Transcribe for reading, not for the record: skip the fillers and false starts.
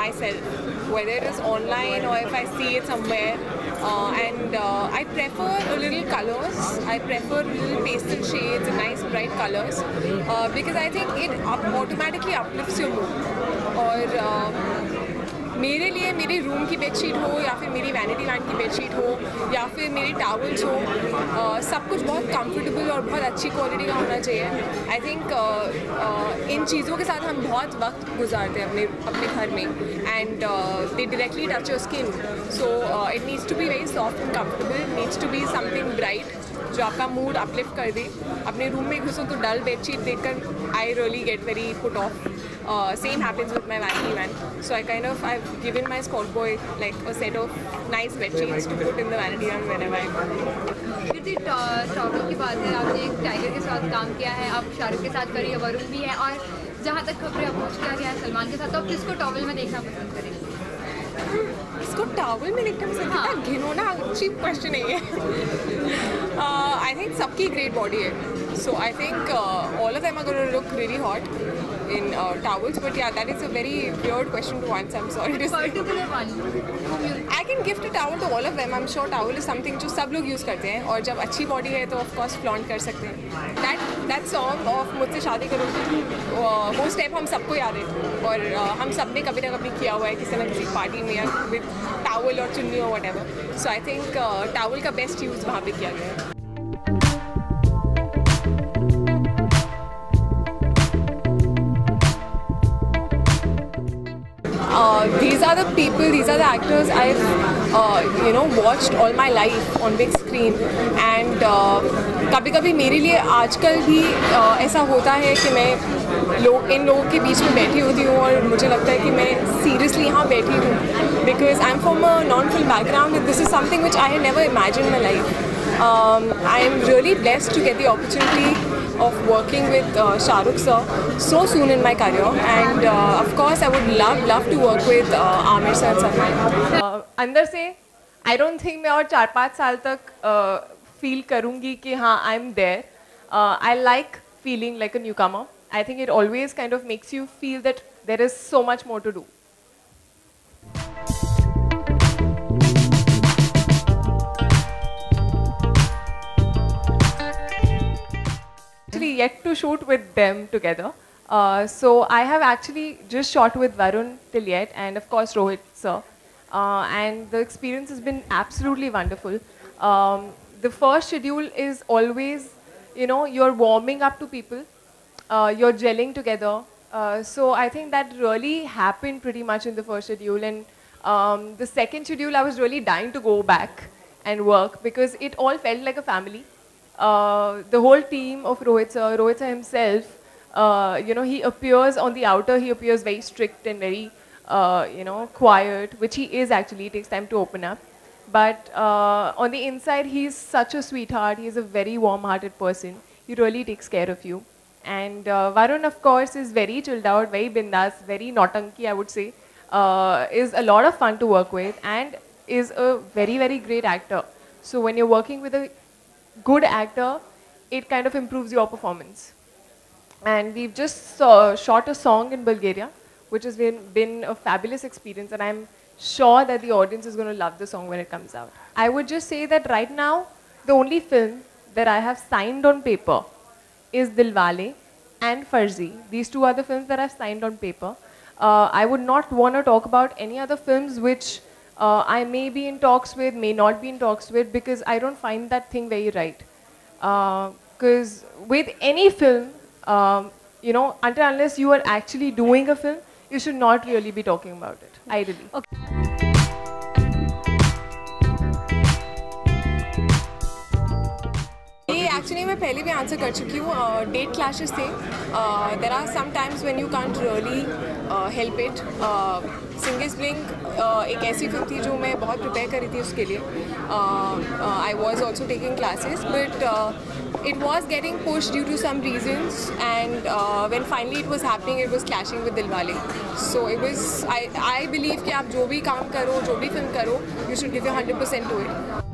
myself, whether it is online or if I see it somewhere. And I prefer a little colors. I prefer little pastel shades and nice bright colors because I think it automatically uplifts your mood. और मेरे लिए मेरे room की bedsheet हो या फिर मेरी vanity land की बेडशीट हो या फिर मेरे टावल्स हो, सब कुछ बहुत कंफर्टेबल और बहुत अच्छी क्वालिटी का होना चाहिए. आई थिंक इन चीज़ों के साथ हम बहुत वक्त गुजारते हैं अपने घर में, and they directly touch your skin. So it needs to be very soft and comfortable, needs to be something bright जो आपका मूड अपलिफ्ट कर दे. अपने रूम में घुसो तो डल बेडशीट देखकर I really get very put off. Same happens with my vanity van. So I've given my sport boy like a set of nice bed sheets to put in the vanity van whenever I go. फिर जी towel की बात है, आपने एक tiger के साथ काम किया है, आप शाहरुख के साथ करिए, वरुण भी है, और जहाँ तक खबरें अप्रोच किया गया है सलमान के साथ, तो आप किसको टॉवल में देखना पसंद करेंगे? इसको टॉवल में देखना पसंद करता है? घिनौना चीप क्वेश्चन नहीं है. आई थिंक सबकी ग्रेट बॉडी है. So I think all of them are going to look really hot in towels. But yeah, that is a very weird question to answer. I'm sorry to say. Particular one. I can gift a towel to all of them. I'm sure towel is something जो सब लोग use करते हैं, और जब अच्छी body है तो of course flaunt कर सकते हैं. That song of मुझसे शादी करोगी, वो स्टेप हम सबको याद है, और हम सब ने कभी ना कभी किया हुआ है किसी ना किसी पार्टी में, या विद टावल और चुन्नी और whatever. So I think towel का बेस्ट यूज़ वहाँ पे किया गया है. These are the people, these are the actors I've watched all my life on big screen, and कभी कभी मेरे लिए आजकल भी ऐसा होता है कि मैं इन लोगों के बीच में बैठी होती हूँ और मुझे लगता है कि मैं सीरियसली यहाँ बैठी हूँ, because I'm from a non-film background and this is something which I had never imagined in my life. I am really blessed to get the opportunity of working with Shah Rukh sir so soon in my career, and of course I would love to work with Aamir sir and Salman. अंदर से I don't think मैं और 4-5 साल तक feel करूँगी कि हाँ I'm there. I like feeling like a newcomer. I think it always kind of makes you feel that there is so much more to do. Yet to shoot with them together. So I have actually just shot with Varun till yet, and of course Rohit sir. And the experience has been absolutely wonderful. The first schedule is always, you're warming up to people, you're gelling together. So I think that really happened pretty much in the first schedule. And the second schedule, I was really dying to go back and work because it all felt like a family. The whole team of Rohit sir himself, he appears on the outer, he appears very strict and very, quiet, which he is actually. It takes time to open up. But on the inside, he's such a sweetheart. He's a very warm-hearted person. He really takes care of you. And Varun, of course, is very chilled out, very bindas, very nautanki, I would say. Is a lot of fun to work with and is a very, very great actor. So when you're working with a good actor, it kind of improves your performance. And we've just shot a song in Bulgaria, which has been a fabulous experience, and I'm sure that the audience is going to love the song when it comes out. I would just say that right now, the only film that I have signed on paper is Dilwale and Farzi. These two are the films that I've signed on paper. I would not want to talk about any other films which I may be in talks with, may not be in talks with, because I don't find that thing very right. Because with any film, until unless you are actually doing a film, you should not really be talking about it, ideally. Okay. Actually, मैं पहले भी answer कर चुकी हूँ. Date clashes थे. There are some times when you can't really help it. Singer's Blink एक ऐसी film थी जो मैं बहुत प्रिपेयर कर रही थी उसके लिए. I was also taking classes, but it was getting pushed due to some reasons, and when finally it was happening, it was clashing with Dilwale. So it was. I believe कि आप जो भी काम करो, जो भी फिल्म करो, you should give your 100% to it.